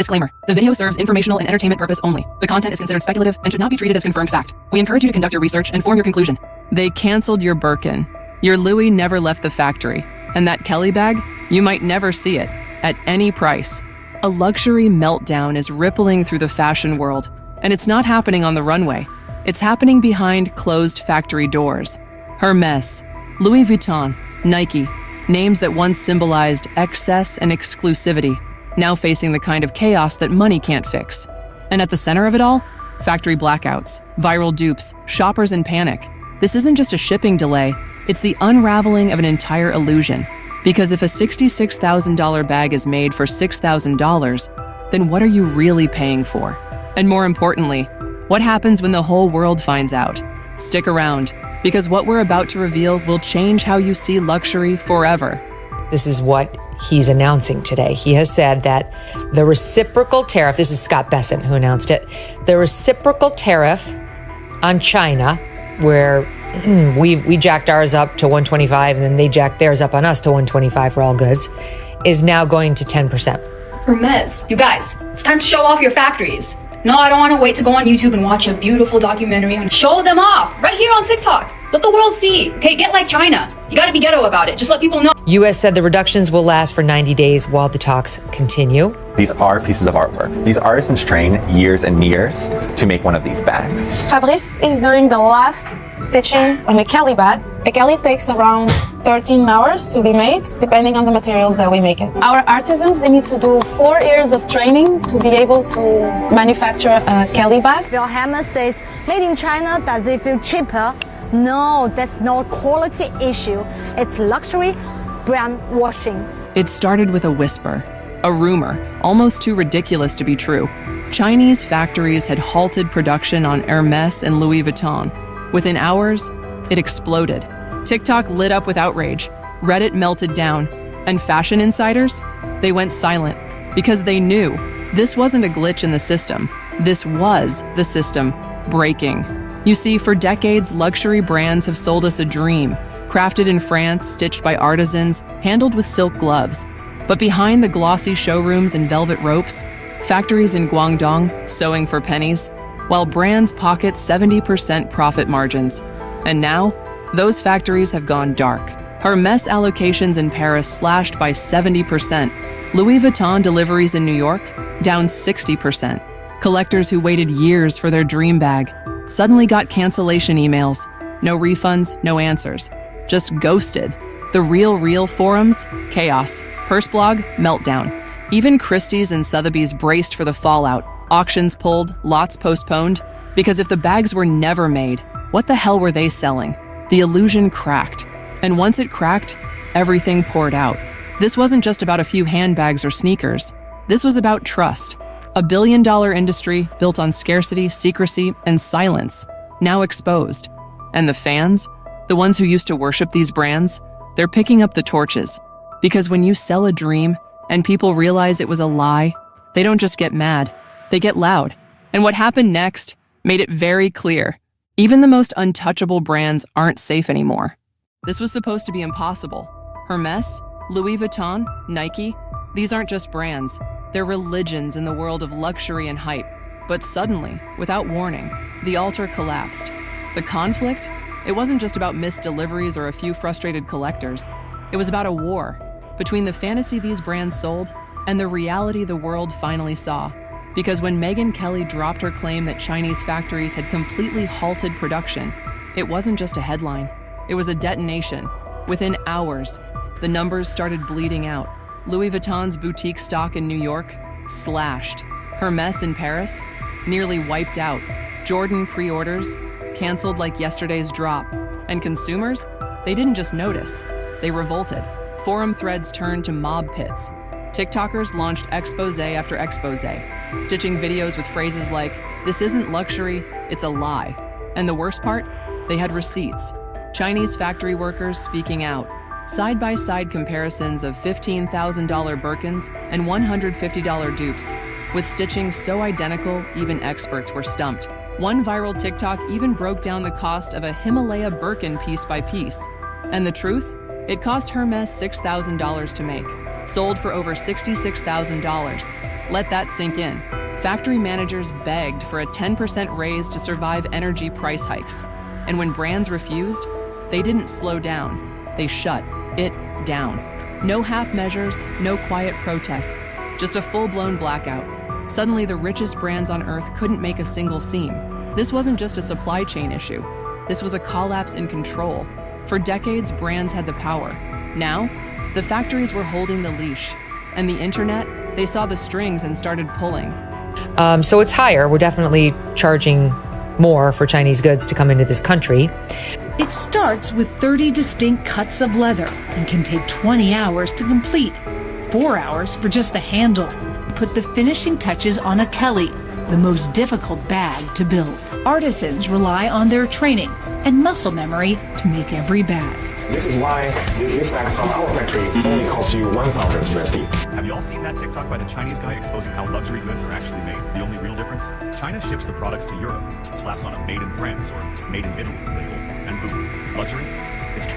Disclaimer. The video serves informational and entertainment purpose only. The content is considered speculative and should not be treated as confirmed fact. We encourage you to conduct your research and form your conclusion. They canceled your Birkin. Your Louis never left the factory. And that Kelly bag, you might never see it, at any price. A luxury meltdown is rippling through the fashion world, and it's not happening on the runway. It's happening behind closed factory doors. Hermès, Louis Vuitton, Nike, names that once symbolized excess and exclusivity, now facing the kind of chaos that money can't fix. And at the center of it all, factory blackouts, viral dupes, shoppers in panic. This isn't just a shipping delay, it's the unraveling of an entire illusion. Because if a $66,000 bag is made for $6,000, then what are you really paying for? And more importantly, what happens when the whole world finds out? Stick around, because what we're about to reveal will change how you see luxury forever. This is what he's announcing today. He has said that the reciprocal tariff, this is Scott Besson who announced it, the reciprocal tariff on China, where we jacked ours up to 125 and then they jacked theirs up on us to 125 for all goods, is now going to 10%. Hermès, you guys, it's time to show off your factories. No, I don't want to wait to go on YouTube and watch a beautiful documentary and show them off right here on TikTok. Let the world see. Okay, get like China. You got to be ghetto about it. Just let people know. U.S. said the reductions will last for 90 days while the talks continue. These are pieces of artwork. These artisans train years and years to make one of these bags. Fabrice is doing the last stitching on a Kelly bag. A Kelly takes around 13 hours to be made, depending on the materials that we make it. Our artisans, they need to do 4 years of training to be able to manufacture a Kelly bag. While Hermès says, made in China, does it feel cheaper? No, that's not a quality issue. It's luxury brand washing. It started with a whisper, a rumor, almost too ridiculous to be true. Chinese factories had halted production on Hermès and Louis Vuitton. Within hours, it exploded. TikTok lit up with outrage, Reddit melted down, and fashion insiders, they went silent because they knew this wasn't a glitch in the system. This was the system breaking. You see, for decades, luxury brands have sold us a dream, crafted in France, stitched by artisans, handled with silk gloves. But behind the glossy showrooms and velvet ropes, factories in Guangdong sewing for pennies, while brands pocket 70% profit margins. And now, those factories have gone dark. Hermès allocations in Paris slashed by 70%. Louis Vuitton deliveries in New York down 60%. Collectors who waited years for their dream bag suddenly got cancellation emails. No refunds, no answers. Just ghosted. The TheRealReal forums, chaos. PurseBlog, meltdown. Even Christie's and Sotheby's braced for the fallout. Auctions pulled, lots postponed. Because if the bags were never made, what the hell were they selling? The illusion cracked. And once it cracked, everything poured out. This wasn't just about a few handbags or sneakers. This was about trust. A billion-dollar industry built on scarcity, secrecy, and silence, now exposed. And the fans, the ones who used to worship these brands, they're picking up the torches. Because when you sell a dream and people realize it was a lie, they don't just get mad, they get loud. And what happened next made it very clear. Even the most untouchable brands aren't safe anymore. This was supposed to be impossible. Hermès, Louis Vuitton, Nike, these aren't just brands. They're religions in the world of luxury and hype. But suddenly, without warning, the altar collapsed. The conflict? It wasn't just about missed deliveries or a few frustrated collectors. It was about a war between the fantasy these brands sold and the reality the world finally saw. Because when Megyn Kelly dropped her claim that Chinese factories had completely halted production, it wasn't just a headline. It was a detonation. Within hours, the numbers started bleeding out. Louis Vuitton's boutique stock in New York, slashed. Hermès in Paris, nearly wiped out. Jordan pre-orders, canceled like yesterday's drop. And consumers, they didn't just notice, they revolted. Forum threads turned to mob pits. TikTokers launched expose after expose, stitching videos with phrases like, "This isn't luxury, it's a lie." And the worst part? They had receipts. Chinese factory workers speaking out. Side-by-side comparisons of $15,000 Birkins and $150 dupes, with stitching so identical even experts were stumped. One viral TikTok even broke down the cost of a Himalaya Birkin piece by piece. And the truth? It cost Hermès $6,000 to make, sold for over $66,000. Let that sink in. Factory managers begged for a 10% raise to survive energy price hikes. And when brands refused, they didn't slow down. They shut it down. No half measures, no quiet protests, just a full-blown blackout. Suddenly, the richest brands on earth couldn't make a single seam. This wasn't just a supply chain issue. This was a collapse in control. For decades, brands had the power. Now, the factories were holding the leash. And the internet, they saw the strings and started pulling. So it's higher. We're definitely charging more for Chinese goods to come into this country. It starts with 30 distinct cuts of leather and can take 20 hours to complete, 4 hours for just the handle. Put the finishing touches on a Kelly, the most difficult bag to build. Artisans rely on their training and muscle memory to make every bag. This is why this bag from our factory only costs you 1,000 USD. Have you all seen that TikTok by the Chinese guy exposing how luxury goods are actually made? The only real difference? China ships the products to Europe, slaps on a made in France or made in Italy label, and boom, luxury.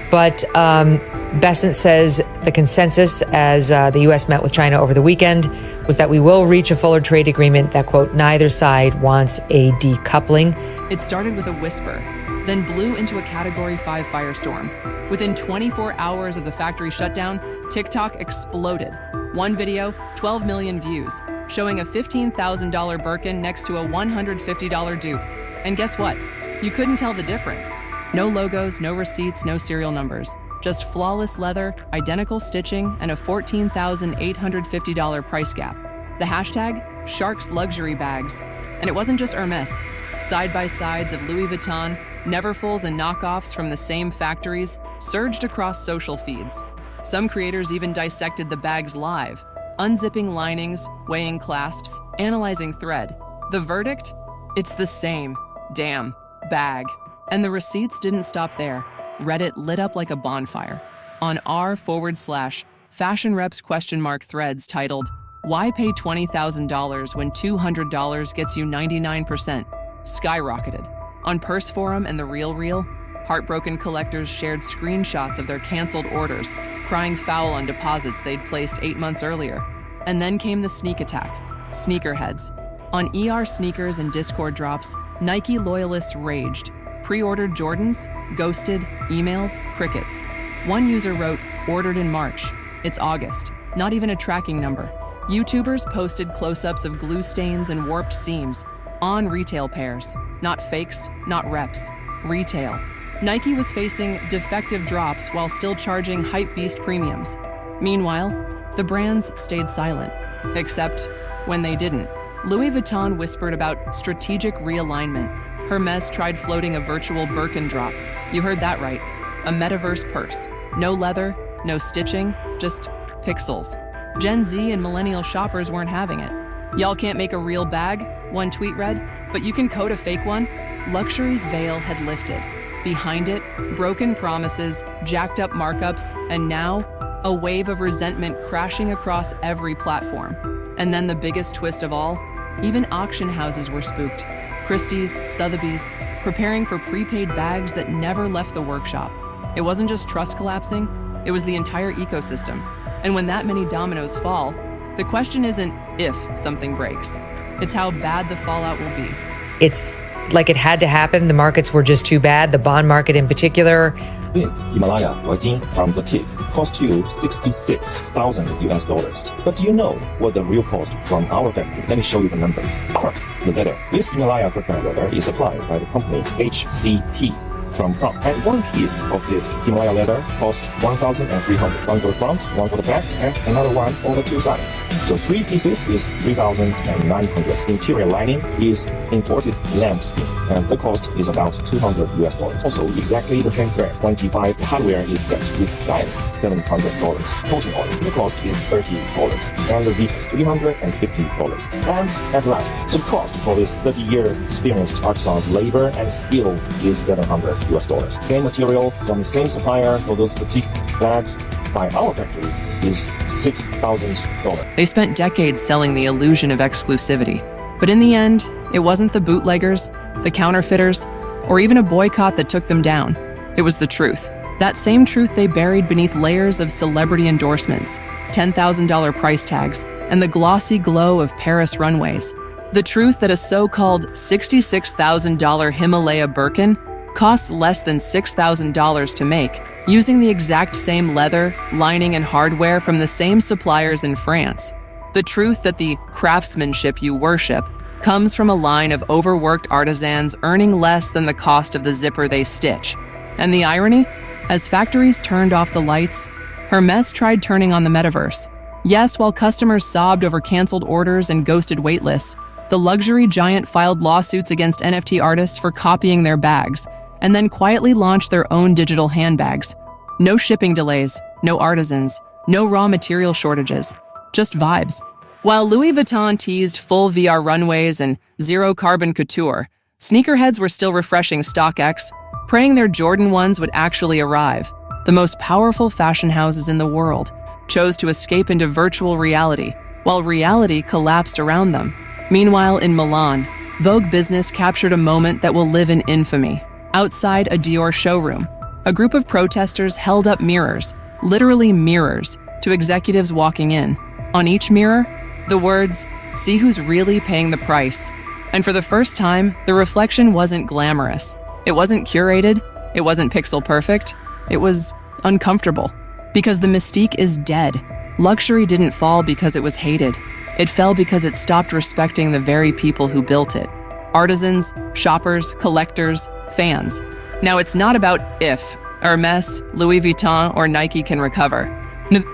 But Besant says the consensus as the U.S. met with China over the weekend was that we will reach a fuller trade agreement that, quote, neither side wants a decoupling. It started with a whisper, then blew into a Category 5 firestorm. Within 24 hours of the factory shutdown, TikTok exploded. One video, 12 million views, showing a $15,000 Birkin next to a $150 dupe. And guess what? You couldn't tell the difference. No logos, no receipts, no serial numbers. Just flawless leather, identical stitching, and a $14,850 price gap. The hashtag? Sharks Luxury Bags. And it wasn't just Hermès. Side-by-sides of Louis Vuitton, Neverfulls and knockoffs from the same factories surged across social feeds. Some creators even dissected the bags live, unzipping linings, weighing clasps, analyzing thread. The verdict? It's the same damn bag. And the receipts didn't stop there. Reddit lit up like a bonfire. On r/fashion reps ? Threads titled, "Why pay $20,000 when $200 gets you 99%?" skyrocketed. On PurseForum and TheRealReal, heartbroken collectors shared screenshots of their canceled orders, crying foul on deposits they'd placed 8 months earlier. And then came the sneak attack, sneakerheads. On ER Sneakers and Discord drops, Nike loyalists raged. Pre-ordered Jordans, ghosted, emails, crickets. One user wrote, "Ordered in March. It's August." Not even a tracking number. YouTubers posted close-ups of glue stains and warped seams on retail pairs. Not fakes, not reps. Retail. Nike was facing defective drops while still charging hypebeast premiums. Meanwhile, the brands stayed silent. Except when they didn't. Louis Vuitton whispered about strategic realignment. Hermès tried floating a virtual Birkin drop. You heard that right. A metaverse purse. No leather, no stitching, just pixels. Gen Z and millennial shoppers weren't having it. "Y'all can't make a real bag," one tweet read, "but you can code a fake one." Luxury's veil had lifted. Behind it, broken promises, jacked up markups, and now, a wave of resentment crashing across every platform. And then the biggest twist of all, even auction houses were spooked. Christie's, Sotheby's, preparing for prepaid bags that never left the workshop. It wasn't just trust collapsing, it was the entire ecosystem. And when that many dominoes fall, the question isn't if something breaks, it's how bad the fallout will be. It's like it had to happen. The markets were just too bad, the bond market in particular. This Himalaya Virgin from boutique cost you $66,000 US. But do you know what the real cost from our factory? Let me show you the numbers. First, the leather. This Himalaya Virgin leather is supplied by the company HCP from France. And one piece of this Himalaya leather costs $1,300. One for the front, one for the back, and another one on the two sides. So 3 pieces is $3,900. Interior lining is imported lambskin, and the cost is about $200 US. Also, exactly the same thread. 25 hardware is set with diamonds, $700. Coating oil, the cost is $30, and the zip is $350. And at last, the cost for this 30-year experienced artisan's labor and skills is $700 US. Same material from the same supplier for those boutique bags by our factory is $6,000. They spent decades selling the illusion of exclusivity. But in the end, it wasn't the bootleggers, the counterfeiters, or even a boycott that took them down. It was the truth. That same truth they buried beneath layers of celebrity endorsements, $10,000 price tags, and the glossy glow of Paris runways. The truth that a so-called $66,000 Himalaya Birkin costs less than $6,000 to make, using the exact same leather, lining, and hardware from the same suppliers in France. The truth that the craftsmanship you worship comes from a line of overworked artisans earning less than the cost of the zipper they stitch. And the irony? As factories turned off the lights, Hermès tried turning on the metaverse. Yes, while customers sobbed over canceled orders and ghosted waitlists, the luxury giant filed lawsuits against NFT artists for copying their bags, and then quietly launched their own digital handbags. No shipping delays, no artisans, no raw material shortages, just vibes. While Louis Vuitton teased full VR runways and zero carbon couture, sneakerheads were still refreshing StockX, praying their Jordan 1s would actually arrive. The most powerful fashion houses in the world chose to escape into virtual reality, while reality collapsed around them. Meanwhile, in Milan, Vogue Business captured a moment that will live in infamy. Outside a Dior showroom, a group of protesters held up mirrors, literally mirrors, to executives walking in. On each mirror, the words, "See who's really paying the price." And for the first time, the reflection wasn't glamorous. It wasn't curated. It wasn't pixel perfect. It was uncomfortable. Because the mystique is dead. Luxury didn't fall because it was hated. It fell because it stopped respecting the very people who built it. Artisans, shoppers, collectors, fans. Now it's not about if Hermès, Louis Vuitton, or Nike can recover.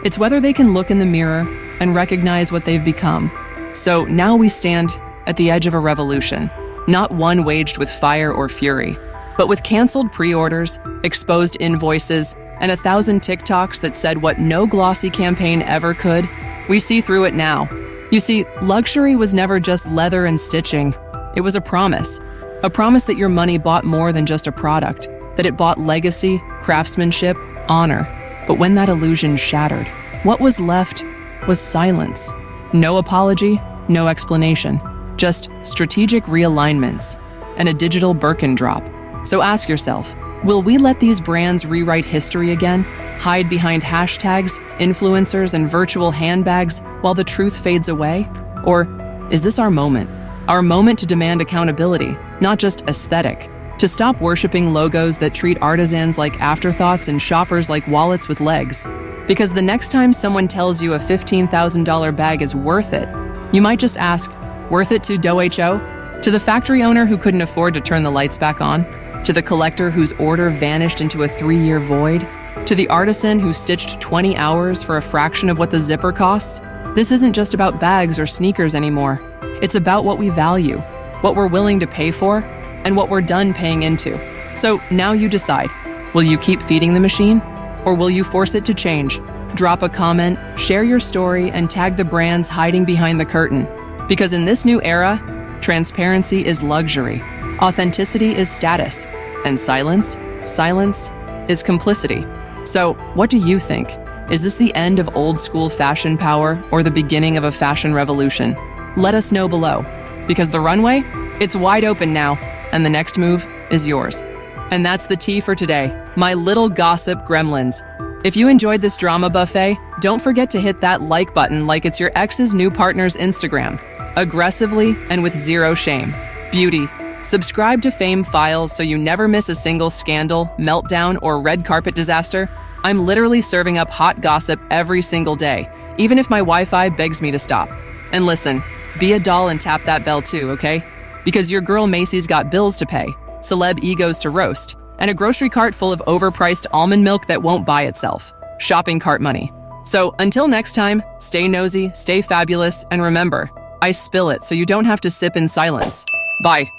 It's whether they can look in the mirror and recognize what they've become. So now we stand at the edge of a revolution, not one waged with fire or fury, but with canceled pre-orders, exposed invoices, and 1,000 TikToks that said what no glossy campaign ever could. We see through it now. You see, luxury was never just leather and stitching. It was a promise that your money bought more than just a product, that it bought legacy, craftsmanship, honor. But when that illusion shattered, what was left was silence. No apology, no explanation, just strategic realignments and a digital Birkin drop. So ask yourself, will we let these brands rewrite history again? Hide behind hashtags, influencers, and virtual handbags while the truth fades away? Or is this our moment? Our moment to demand accountability, not just aesthetic. To stop worshiping logos that treat artisans like afterthoughts and shoppers like wallets with legs. Because the next time someone tells you a $15,000 bag is worth it, you might just ask, worth it to DOHO? To the factory owner who couldn't afford to turn the lights back on? To the collector whose order vanished into a 3-year void? To the artisan who stitched 20 hours for a fraction of what the zipper costs? This isn't just about bags or sneakers anymore. It's about what we value, what we're willing to pay for, and what we're done paying into. So now you decide, will you keep feeding the machine? Or will you force it to change? Drop a comment, share your story, and tag the brands hiding behind the curtain. Because in this new era, transparency is luxury, authenticity is status, and silence is complicity. So what do you think? Is this the end of old school fashion power or the beginning of a fashion revolution? Let us know below. Because the runway, it's wide open now, and the next move is yours. And that's the tea for today, my little gossip gremlins. If you enjoyed this drama buffet, don't forget to hit that like button like it's your ex's new partner's Instagram. Aggressively and with zero shame. Beauty. Subscribe to Fame Files so you never miss a single scandal, meltdown, or red carpet disaster. I'm literally serving up hot gossip every single day, even if my Wi-Fi begs me to stop. And listen, be a doll and tap that bell too, okay? Because your girl Macy's got bills to pay, celeb egos to roast, and a grocery cart full of overpriced almond milk that won't buy itself. Shopping cart money. So until next time, stay nosy, stay fabulous, and remember, I spill it so you don't have to sip in silence. Bye.